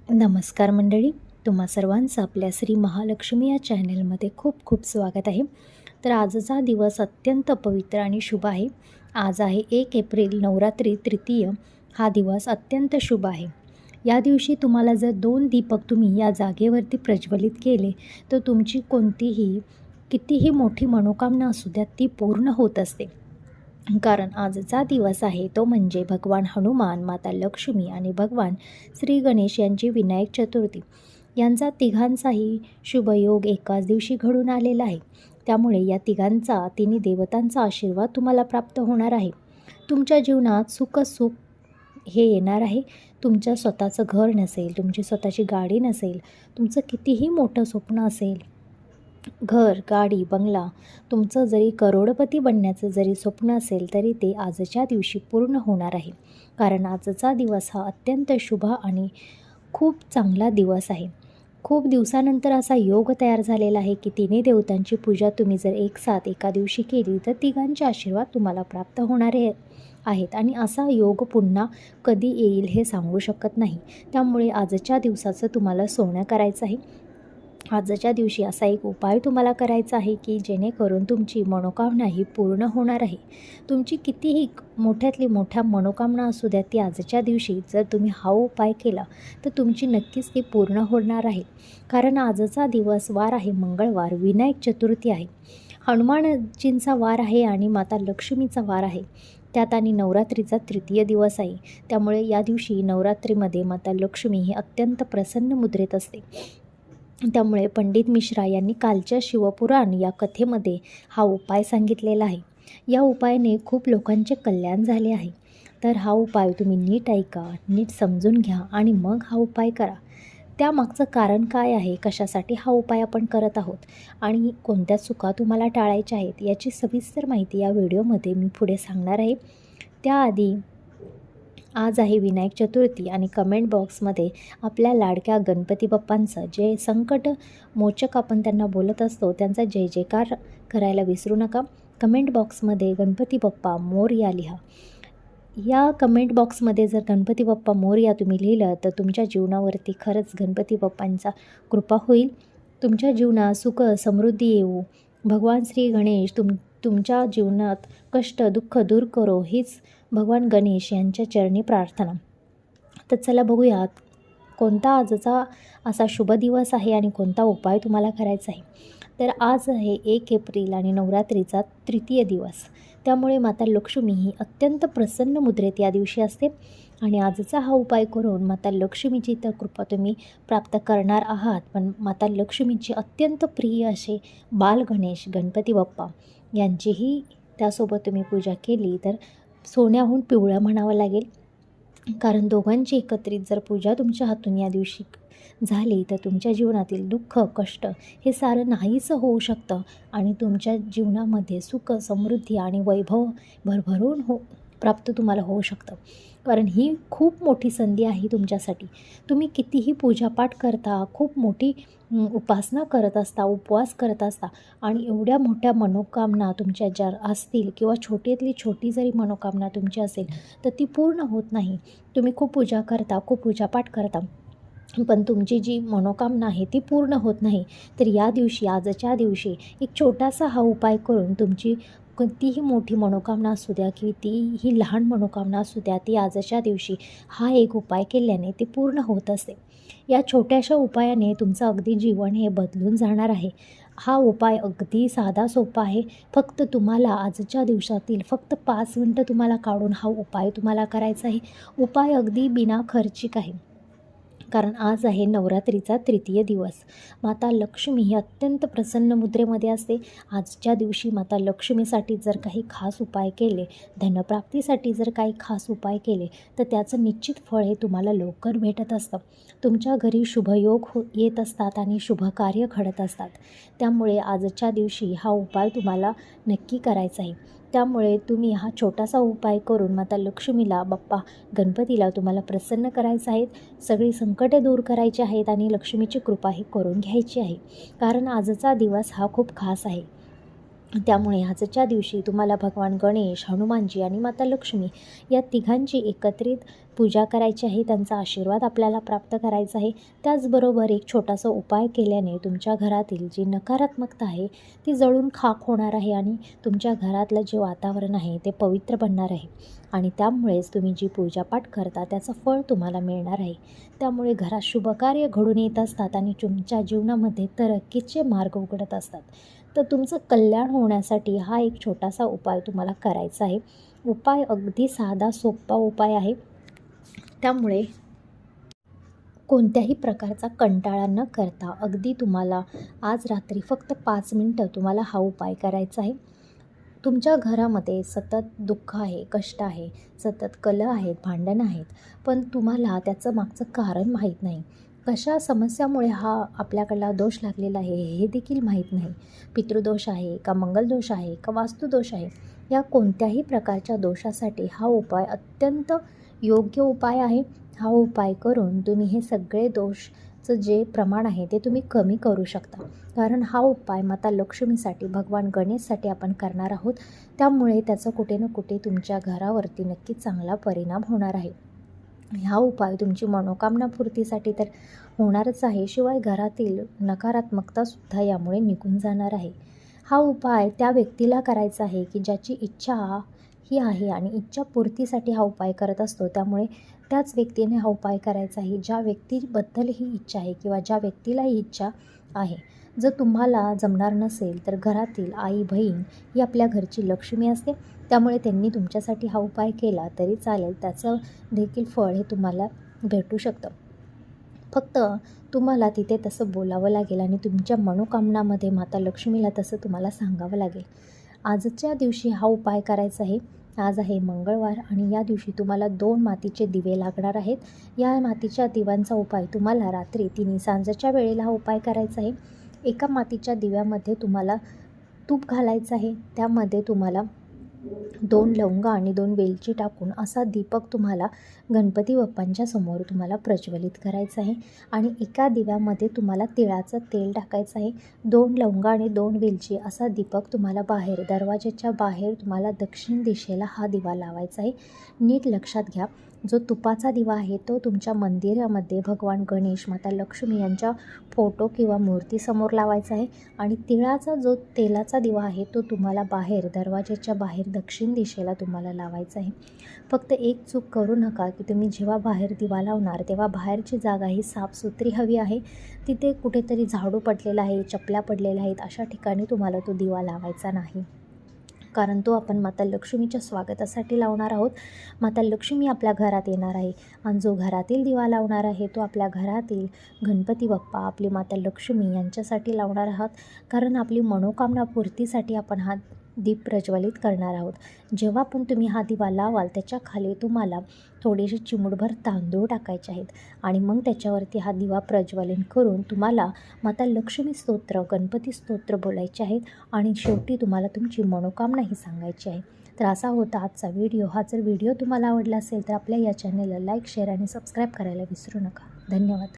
नमस्कार मंडळी, तुम्हा सर्वांचं आपल्या श्री महालक्ष्मी या चॅनलमध्ये खूप खूप स्वागत आहे. तर आजचा दिवस अत्यंत पवित्र आणि शुभ आहे. आज आहे 1 एप्रिल, नवरात्री तृतीय. हा दिवस अत्यंत शुभ आहे. या दिवशी तुम्हाला जर 2 दीपक तुम्ही या जागेवरती प्रज्वलित केले तर तुमची कोणतीही कितीही मोठी मनोकामना असू द्या ती पूर्ण होत असते. कारण आजचा दिवस आहे तो म्हणजे भगवान हनुमान, माता लक्ष्मी आणि भगवान श्री गणेश यांची विनायक चतुर्थी यांचा तिघांचाही शुभयोग एकाच दिवशी घडून आलेला आहे. त्यामुळे या तिन्ही देवतांचा आशीर्वाद तुम्हाला प्राप्त होणार आहे. तुमच्या जीवनात सुख हे येणार आहे. तुमचं स्वतःचं घर नसेल, तुमची स्वतःची गाडी नसेल, तुमचं कितीही मोठं स्वप्न असेल, घर, गाडी, बंगला, तुमचं जरी करोडपती बनण्याचं जरी स्वप्न असेल तरी ते आजच्या दिवशी पूर्ण होणार आहे. कारण आजचा दिवस हा अत्यंत शुभ आणि खूप चांगला दिवस आहे. खूप दिवसानंतर असा योग तयार झालेला आहे की तिन्ही देवतांची पूजा तुम्ही जर एकसाथ एका दिवशी केली तर तिघांचे आशीर्वाद तुम्हाला प्राप्त होणारे आहेत. आणि असा योग पुन्हा कधी येईल हे सांगू शकत नाही. त्यामुळे आजच्या दिवसाचं तुम्हाला सोनं करायचं आहे. आजच्या दिवशी असा एक उपाय तुम्हाला करायचा आहे की जेणेकरून तुमची मनोकामना ही पूर्ण होणार आहे. तुमची कितीही मोठ्यातली मोठ्या मनोकामना असू द्या ती आजच्या दिवशी जर तुम्ही हा उपाय केला तर तुमची नक्कीच ती पूर्ण होणार आहे. कारण आजचा दिवस वार आहे मंगळवार, विनायक चतुर्थी आहे, हनुमानजींचा वार आहे आणि माता लक्ष्मीचा वार आहे. त्यात आणि नवरात्रीचा तृतीय दिवस आहे. त्यामुळे या दिवशी नवरात्रीमध्ये माता लक्ष्मी ही अत्यंत प्रसन्न मुद्रेत असते. त्यामुळे पंडित मिश्रा यांनी कालच्या शिवपुराण या कथेमध्ये हा उपाय सांगितलेला आहे. या उपायाने खूप लोकांचे कल्याण झाले आहे. तर हा उपाय तुम्ही नीट ऐका, नीट समजून घ्या आणि मग हा उपाय करा. त्यामागचं कारण काय आहे, कशासाठी हा उपाय आपण करत आहोत आणि कोणत्या चुका तुम्हाला टाळायच्या आहेत याची सविस्तर माहिती या व्हिडिओमध्ये मी पुढे सांगणार आहे. त्याआधी आज आहे विनायक चतुर्थी आणि कमेंट बॉक्समध्ये आपल्या लाडक्या गणपती बाप्पांचं जे संकट मोचक आपण त्यांना बोलत असतो त्यांचा जय जयकार करायला विसरू नका. कमेंट बॉक्समध्ये गणपती बाप्पा मोरया लिहा. या कमेंट बॉक्समध्ये जर गणपती बाप्पा मोरया तुम्ही लिहिलं तर तुमच्या जीवनावरती खरंच गणपती बाप्पांचा कृपा होईल. तुमच्या जीवनात सुख समृद्धी येऊ, भगवान श्री गणेश तुमच्या जीवनात कष्ट दुःख दूर करो हीच भगवान गणेश यांच्या चरणी प्रार्थना. तर चला बघूयात कोणता आजचा असा शुभ दिवस आहे आणि कोणता उपाय तुम्हाला करायचा आहे. तर आज आहे 1 एप्रिल आणि नवरात्रीचा तृतीय दिवस. त्यामुळे माता लक्ष्मी ही अत्यंत प्रसन्न मुद्रेत या दिवशी असते आणि आजचा हा उपाय करून माता लक्ष्मीची तर कृपा तुम्ही प्राप्त करणार आहात. पण माता लक्ष्मीची अत्यंत प्रिय असे बाल गणेश गणपती बाप्पा यांचीही त्यासोबत तुम्ही पूजा केली तर सोन्याहून पिवळं म्हणावं लागेल. कारण दोघांची एकत्रित जर पूजा तुमच्या हातून या दिवशी झाली तर तुमच्या जीवनातील दुःख कष्ट हे सारं नाहीसं होऊ शकतं आणि तुमच्या जीवनामध्ये सुख समृद्धी आणि वैभव भरभरून प्राप्त तुम्हाला होऊ शकतं. कारण ही खूप मोठी संधी आहे तुमच्यासाठी. तुम्ही कितीही पूजापाठ करता, खूप मोठी उपासना करत असता, उपवास करत असता आणि एवढ्या मोठ्या मनोकामना तुमच्या ज्या असतील किंवा छोटीतली छोटी जरी मनोकामना तुमची असेल तर ती पूर्ण होत नाही. तुम्ही खूप पूजा करता, खूप पूजापाठ करता पण तुमची जी मनोकामना आहे ती पूर्ण होत नाही. तर या दिवशी आजच्या दिवशी एक छोटासा हा उपाय करून तुमची कितीही मोठी मनोकामना असू द्या कितीही लहान मनोकामना असू द्या ती आजच्या दिवशी हा एक उपाय केल्याने ते पूर्ण होत असते. या छोट्याशा उपायाने तुमचं अगदी जीवन हे बदलून जाणार आहे. हा उपाय अगदी साधा सोपा आहे. फक्त तुम्हाला आजच्या दिवसातील फक्त 5 मिनटं तुम्हाला काढून हा उपाय तुम्हाला करायचा आहे. उपाय अगदी बिना खर्चिक आहे. कारण आज आहे नवरात्रीचा तृतीय दिवस. माता लक्ष्मी ही अत्यंत प्रसन्न मुद्रेमध्ये असते. आजच्या दिवशी माता लक्ष्मीसाठी जर काही खास उपाय केले, धनप्राप्तीसाठी जर काही खास उपाय केले तर त्याचं निश्चित फळ हे तुम्हाला लवकर भेटत असतं. तुमच्या घरी शुभयोग येत असतात आणि शुभकार्य घडत असतात. त्यामुळे आजच्या दिवशी हा उपाय तुम्हाला नक्की करायचा आहे. त्यामुळे तुम्ही हा छोटासा उपाय करून माता लक्ष्मीला, बाप्पा गणपतीला तुम्हाला प्रसन्न करायचं आहे. सगळी संकटे दूर करायची आहेत आणि लक्ष्मीची कृपा ही करून घ्यायची आहे. कारण आजचा दिवस हा खूप खास आहे. त्यामुळे आजच्या दिवशी तुम्हाला भगवान गणेश, हनुमानजी आणि माता लक्ष्मी या तिघांची एकत्रित पूजा करायची आहे. त्यांचा आशीर्वाद आपल्याला प्राप्त करायचा आहे. त्याचबरोबर एक छोटासा उपाय केल्याने तुमच्या घरातील जी नकारात्मकता आहे ती जळून खाक होणार आहे आणि तुमच्या घरातलं जे वातावरण आहे ते पवित्र बनणार आहे आणि त्यामुळेच तुम्ही जी पूजापाठ करता त्याचं फळ तुम्हाला मिळणार आहे. त्यामुळे घरात शुभकार्य घडून येत असतात आणि तुमच्या जीवनामध्ये तरक्कीचे मार्ग उघडत असतात. तर तुमचं कल्याण होण्यासाठी हा एक छोटासा उपाय तुम्हाला करायचा आहे. उपाय अगदी साधा सोपा उपाय आहे. त्यामुळे कोणत्याही प्रकारचा कंटाळा न करता अगदी तुम्हाला आज रात्री फक्त 5 मिनटं तुम्हाला हा उपाय करायचा आहे. तुमच्या घरामध्ये सतत दुःख आहे, कष्ट आहे, सतत कलह आहेत, भांडणं आहेत, पण तुम्हाला त्याचं मागचं कारण माहीत नाही. कशा समस्यामुळे हा आपल्याकडला दोष लागलेला आहे हे देखील माहीत नाही. पितृदोष आहे का मंगलदोष आहे का वास्तुदोष आहे, या कोणत्याही प्रकारच्या दोषासाठी हा उपाय अत्यंत योग्य उपाय आहे. हा उपाय करून तुम्ही हे सगळे दोषचं जे प्रमाण आहे ते तुम्ही कमी करू शकता. कारण हा उपाय माता लक्ष्मीसाठी, भगवान गणेशसाठी आपण करणार आहोत. त्यामुळे त्याचा कुठे ना कुठे तुमच्या घरावरती नक्कीच चांगला परिणाम होणार आहे. हा उपाय तुमची मनोकामना पूर्तीसाठी तर होणारच आहे, शिवाय घरातील नकारात्मकतासुद्धा यामुळे निघून जाणार आहे. हा उपाय त्या व्यक्तीला करायचा आहे की ज्याची इच्छा ही आहे आणि इच्छापूर्तीसाठी हा उपाय करत असतो. त्यामुळे त्याच व्यक्तीने हा उपाय करायचा आहे ज्या व्यक्तीबद्दल ही इच्छा आहे किंवा ज्या व्यक्तीला ही इच्छा आहे. जर तुम्हाला जमणार नसेल तर घरातील आई, बहीण ही आपल्या घरची लक्ष्मी असते. त्यामुळे त्यांनी तुमच्यासाठी हा उपाय केला तरी चालेल. त्याचं देखील फळ हे तुम्हाला भेटू शकतं. फक्त तुम्हाला तिथे तसं बोलावं लागेल आणि तुमच्या मनोकामनामध्ये माता लक्ष्मीला तसं तुम्हाला सांगावं लागेल. आजच्या दिवशी हा उपाय करायचा आहे. आज आहे मंगळवार आणि या दिवशी तुम्हाला 2 मातीचे दिवे लागणार आहेत. या मातीच्या दिव्यांचा उपाय तुम्हाला रात्री तिन्ही सांजेच्या वेळेला हा उपाय करायचा आहे. एका मातीच्या दिव्यामध्ये तुम्हाला तूप घालायचं आहे. त्यामध्ये तुम्हाला 2 लवंग आणि 2 वेलची टाकून असा दीपक तुम्हाला गणपती बाप्पांच्या समोर तुम्हाला प्रज्वलित करायचा आहे आणि एका दिव्यामध्ये तुम्हाला तिळाचं तेल टाकायचं आहे. 2 लवंग आणि 2 वेलची असा दीपक तुम्हाला बाहेर, दरवाजाच्या बाहेर तुम्हाला दक्षिण दिशेला हा दिवा लावायचा आहे. नीट लक्षात घ्या, जो तुपाचा दिवा आहे तो तुमच्या मंदिरामध्ये भगवान गणेश, माता लक्ष्मी यांच्या फोटो किंवा मूर्तीसमोर लावायचा आहे आणि तिळाचा जो तेलाचा दिवा आहे तो तुम्हाला बाहेर, दरवाजाच्या बाहेर दक्षिण दिशेला तुम्हाला लावायचा आहे. फक्त एक चूक करू नका की तुम्ही जेव्हा बाहेर दिवा लावणार तेव्हा बाहेरची जागा ही साफसुथरी हवी आहे. तिथे कुठेतरी झाडू पडलेला आहे, चपल्या पडलेल्या आहेत, अशा ठिकाणी तुम्हाला तो दिवा लावायचा नाही. कारण तो आपण माता लक्ष्मीच्या स्वागतासाठी लावणार आहोत. माता लक्ष्मी आपल्या घरात येणार आहे आणि जो घरातील दिवा लावणार आहे तो आपल्या घरातील गणपती बाप्पा, आपली माता लक्ष्मी यांच्यासाठी लावणार आहात. कारण आपली मनोकामना पूर्तीसाठी आपण हा दीप प्रज्वलित करणार आहोत. जेव्हा पण तुम्ही हा दिवा लावाल त्याच्या खाली तुम्हाला थोडेसे चिमूटभर तांदूळ टाकायचे आहेत आणि मग त्याच्यावरती हा दिवा प्रज्वलन करून तुम्हाला माता लक्ष्मी स्तोत्र, गणपती स्तोत्र बोलायचे आहेत आणि शेवटी तुम्हाला तुमची मनोकामनाही सांगायची आहे. तर असा होता आजचा व्हिडिओ. हा जर व्हिडिओ तुम्हाला आवडला असेल तर आपल्या या चॅनलला लाईक, शेअर आणि सबस्क्राईब करायला विसरू नका. धन्यवाद.